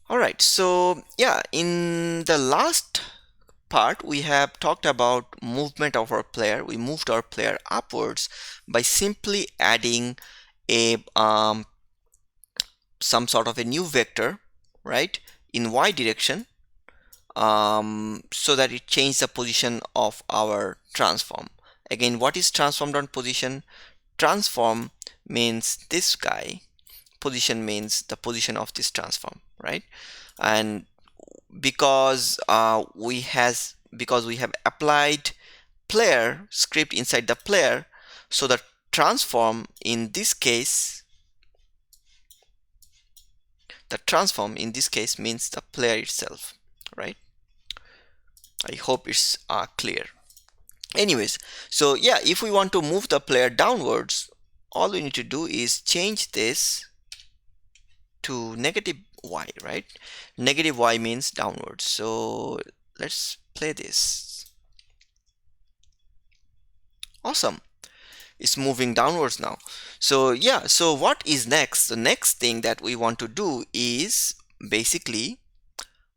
All right, so yeah, in the last part we have talked about movement of our player. We moved our player upwards by simply adding a some sort of a new vector, right, in y direction, so that it changed the position of our transform. Again, what is transformed on position? Transform means this guy, position means the position of this transform, right? And because we have applied player script inside the player, so the transform in this case means the player itself, right? I hope it's clear. Anyways, so yeah, if we want to move the player downwards, all we need to do is change this to negative y, right? Negative y means downwards. So let's play this. Awesome. It's moving downwards now. So yeah, so what is next? The next thing that we want to do is basically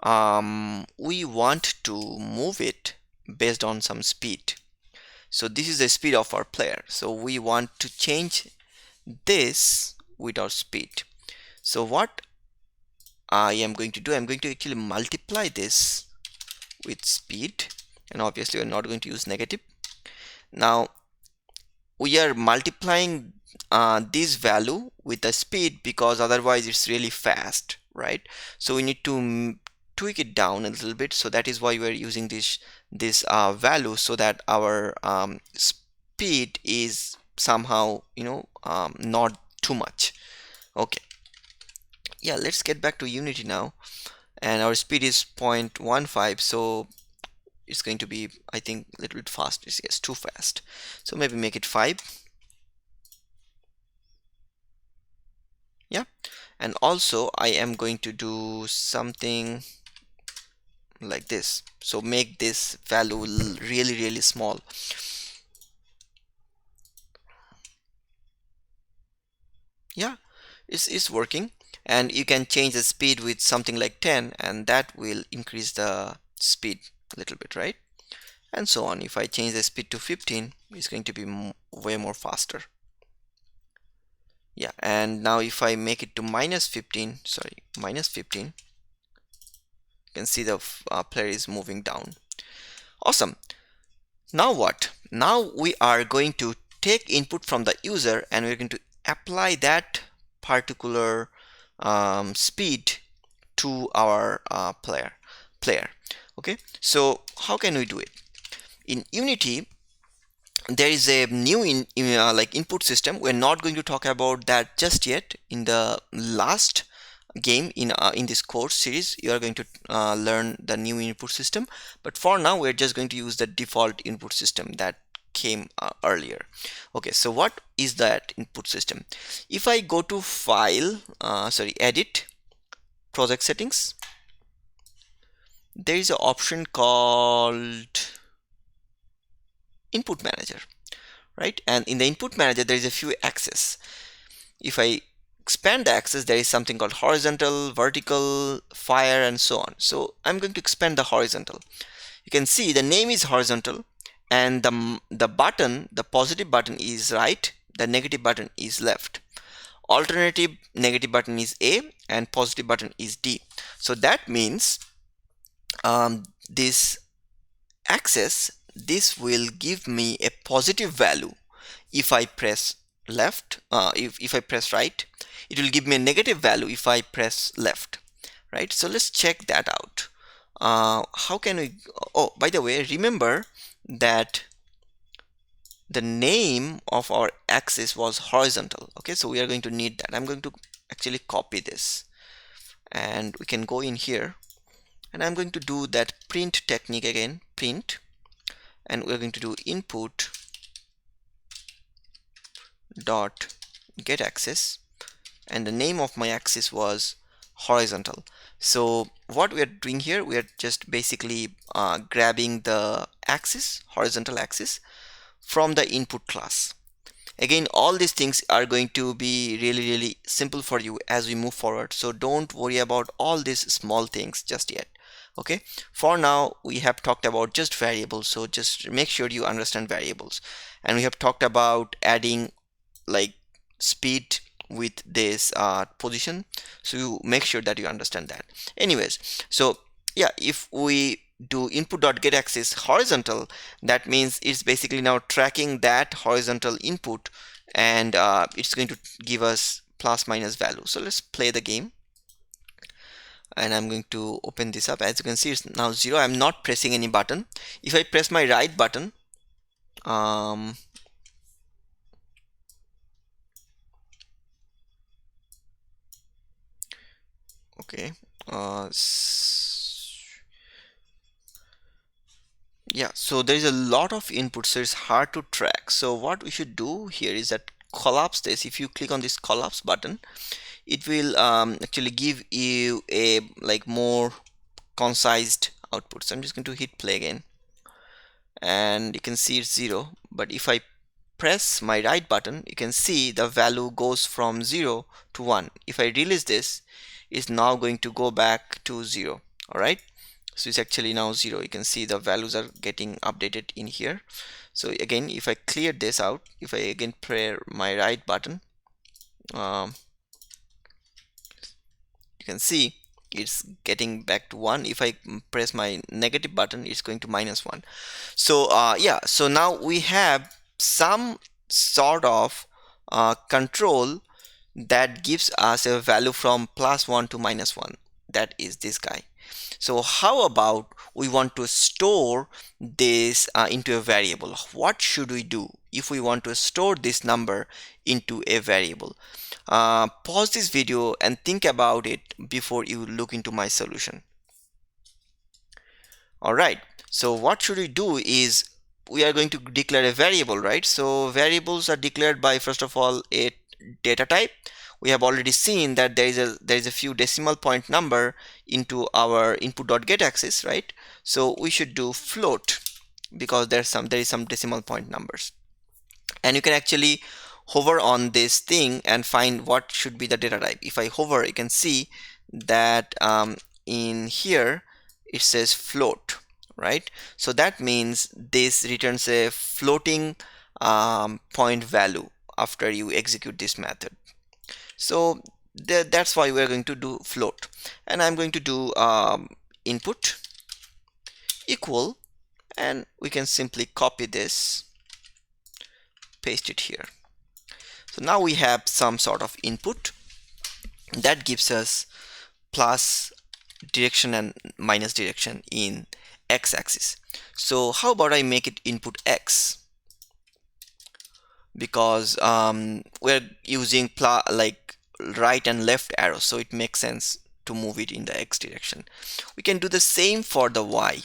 we want to move it based on some speed. So this is the speed of our player. So we want to change this with our speed. So what I am going to do, I'm going to actually multiply this with speed, and obviously we're not going to use negative. Now we are multiplying this value with the speed because otherwise it's really fast, right? So we need to tweak it down a little bit. So that is why we're using this value, so that our speed is somehow, not too much. Okay, yeah, let's get back to Unity now, and our speed is 0.15, so it's going to be, I think, a little bit fast. Yes, too fast. So maybe make it 5. Yeah, and also I am going to do something like this. So make this value really small. Yeah, it's working, and you can change the speed with something like 10, and that will increase the speed a little bit, right? And so on. If I change the speed to 15, it's going to be way more faster. Yeah, and now if I make it to minus 15, you can see the player is moving down. Awesome. Now what? Now we are going to take input from the user, and we're going to apply that particular speed to our player. Okay, so how can we do it? In Unity, there is a new like input system. We're not going to talk about that just yet. In the last game in this course series, you are going to learn the new input system, but for now we're just going to use the default input system that came earlier. Okay, so what is that input system? If I go to file, edit, project settings, there is an option called input manager, right? And in the input manager there is a few axes. If I expand the axis, there is something called horizontal, vertical, fire, and so on. So I'm going to expand the horizontal. You can see the name is horizontal, and the button, the positive button, is right, the negative button is left. Alternative negative button is A and positive button is D. So that means this axis, this will give me a positive value if I press left. If I press right, it will give me a negative value if I press left, right? So let's check that out. How can we? Oh, by the way, remember that the name of our axis was horizontal. Okay, so we are going to need that. I'm going to actually copy this, and we can go in here, and I'm going to do that print technique again, print, and we're going to do input dot get axis, and the name of my axis was horizontal. So what we are doing here, we are just basically grabbing the axis, horizontal axis, from the input class. Again, all these things are going to be really simple for you as we move forward, so don't worry about all these small things just yet. Okay, for now we have talked about just variables, so just make sure you understand variables. And we have talked about adding like speed with this position, so you make sure that you understand that. Anyways, so yeah, if we do input.getAxis horizontal, that means it's basically now tracking that horizontal input, and it's going to give us plus minus value. So let's play the game, and I'm going to open this up. As you can see, it's now 0. I'm not pressing any button. If I press my right button, um, okay, yeah, so there is a lot of input, so it's hard to track. So what we should do here is that collapse this. If you click on this collapse button, it will actually give you a like more concised output. So I'm just going to hit play again, and you can see it's 0. But if I press my right button, you can see the value goes from 0 to 1. If I release this, it's now going to go back to 0. All right, so it's actually now 0. You can see the values are getting updated in here. So again, if I clear this out, if I again press my right button, um, you can see it's getting back to 1. If I press my negative button, it's going to -1. So yeah, so now we have some sort of control that gives us a value from +1 to -1. That is this guy. So how about we want to store this into a variable? What should we do if we want to store this number into a variable? Pause this video and think about it before you look into my solution. All right, so what should we do is we are going to declare a variable, right? So variables are declared by, first of all, a data type. We have already seen that there is a few decimal point number into our input.getAxis, right? So we should do float, because there is some decimal point numbers, and you can actually hover on this thing and find what should be the data type. If I hover, you can see that in here it says float, right? So that means this returns a floating point value after you execute this method. So that's why we're going to do float, and I'm going to do input equal, and we can simply copy this, paste it here. So now we have some sort of input that gives us plus direction and minus direction in x-axis. So how about I make it input x, because we're using like right and left arrows, so it makes sense to move it in the x direction. We can do the same for the y.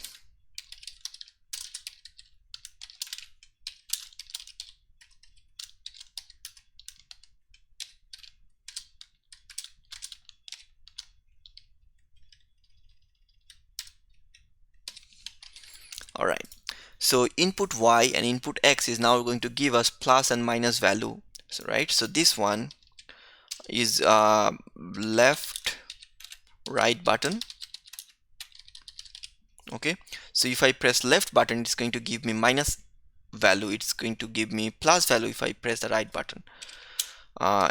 All right, so input y and input x is now going to give us plus and minus value. So right, so this one is left right button. Okay, so if I press left button, it's going to give me minus value. It's going to give me plus value if I press the right button.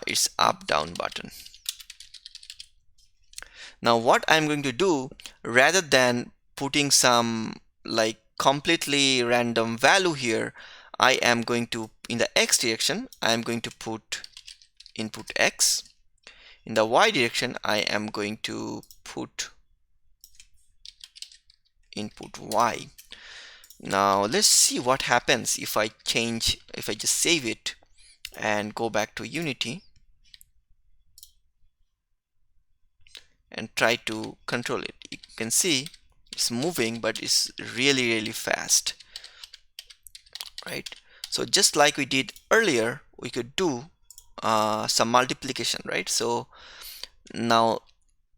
It's up down button. Now what I'm going to do, rather than putting some like completely random value here, I am going to, in the x direction, I am going to put input x. In the y direction, I am going to put input y. Now let's see what happens if I just save it and go back to Unity and try to control it. You can see it's moving, but it's really fast, right? So just like we did earlier, we could do some multiplication, right? So now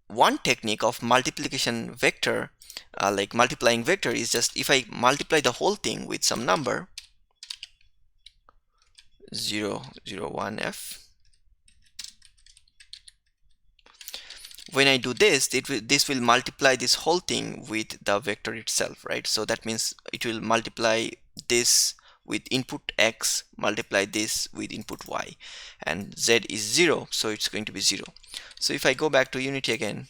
one technique of multiplication vector, like multiplying vector, is just if I multiply the whole thing with some number, 001f. When I do this, this will multiply this whole thing with the vector itself, right? So that means it will multiply this with input x, multiply this with input y, and z is 0, so it's going to be 0. So if I go back to Unity again,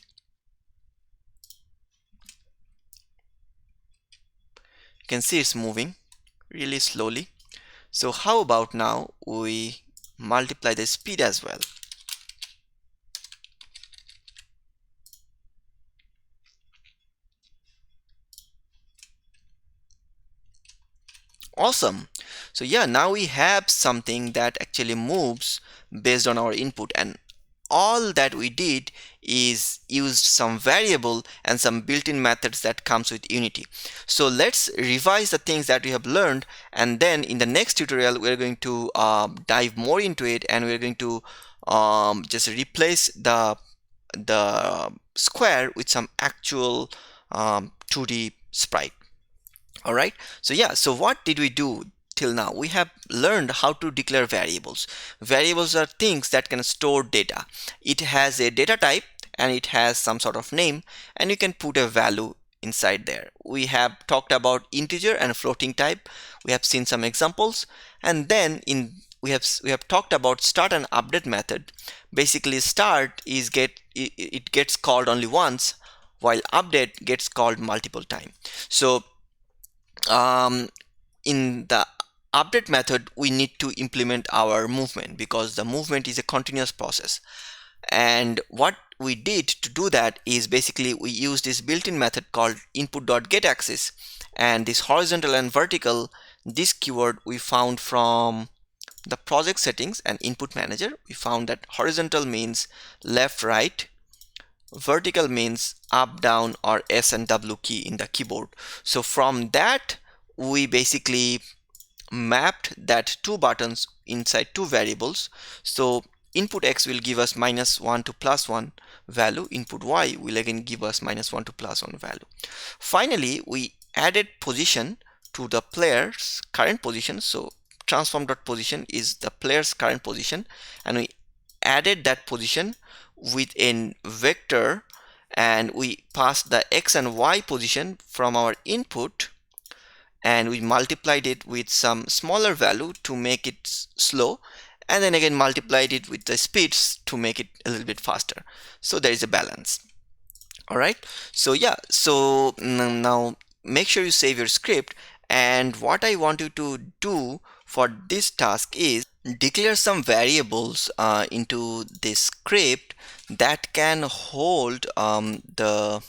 you can see it's moving really slowly. So how about now we multiply the speed as well. Awesome. So yeah, now we have something that actually moves based on our input, and all that we did is used some variable and some built-in methods that comes with Unity. So let's revise the things that we have learned, and then in the next tutorial we're going to dive more into it, and we're going to just replace the square with some actual 2D sprite. All right, so yeah, so what did we do till now? We have learned how to declare variables. Variables are things that can store data. It has a data type and it has some sort of name, and you can put a value inside there. We have talked about integer and floating type. We have seen some examples, and then we have talked about start and update method. Basically, start is it gets called only once, while update gets called multiple times. So in the update method, we need to implement our movement because the movement is a continuous process. And what we did to do that is basically we used this built-in method called input.getAxis, and this horizontal and vertical, this keyword we found from the project settings and input manager. We found that horizontal means left, right, vertical means up, down, or S and W key in the keyboard. So from that we basically mapped that two buttons inside two variables. So input x will give us -1 to +1 value, input y will again give us -1 to +1 value. Finally, we added position to the player's current position. So transform.position is the player's current position, and we added that position with a vector, and we passed the x and y position from our input, and we multiplied it with some smaller value to make it slow, and then again multiplied it with the speeds to make it a little bit faster. So there is a balance. All right, so yeah, so now make sure you save your script, and what I want you to do for this task is declare some variables into this script that can hold the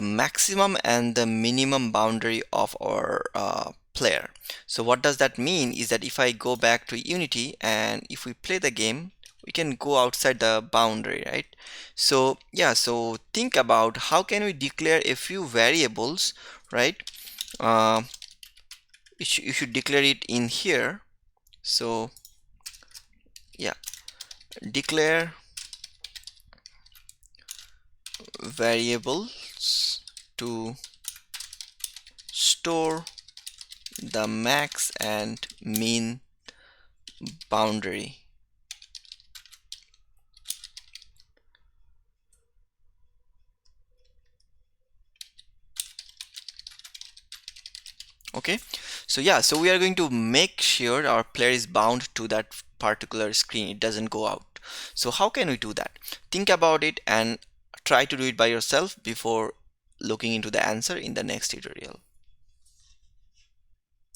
maximum and the minimum boundary of our player. So what does that mean is that if I go back to Unity and if we play the game, we can go outside the boundary, right? So yeah, so think about how can we declare a few variables, right? You should declare it in here. So yeah, declare variables to store the max and min boundary. Okay, so yeah, so we are going to make sure our player is bound to that particular screen, it doesn't go out. So how can we do that? Think about it and try to do it by yourself before looking into the answer in the next tutorial.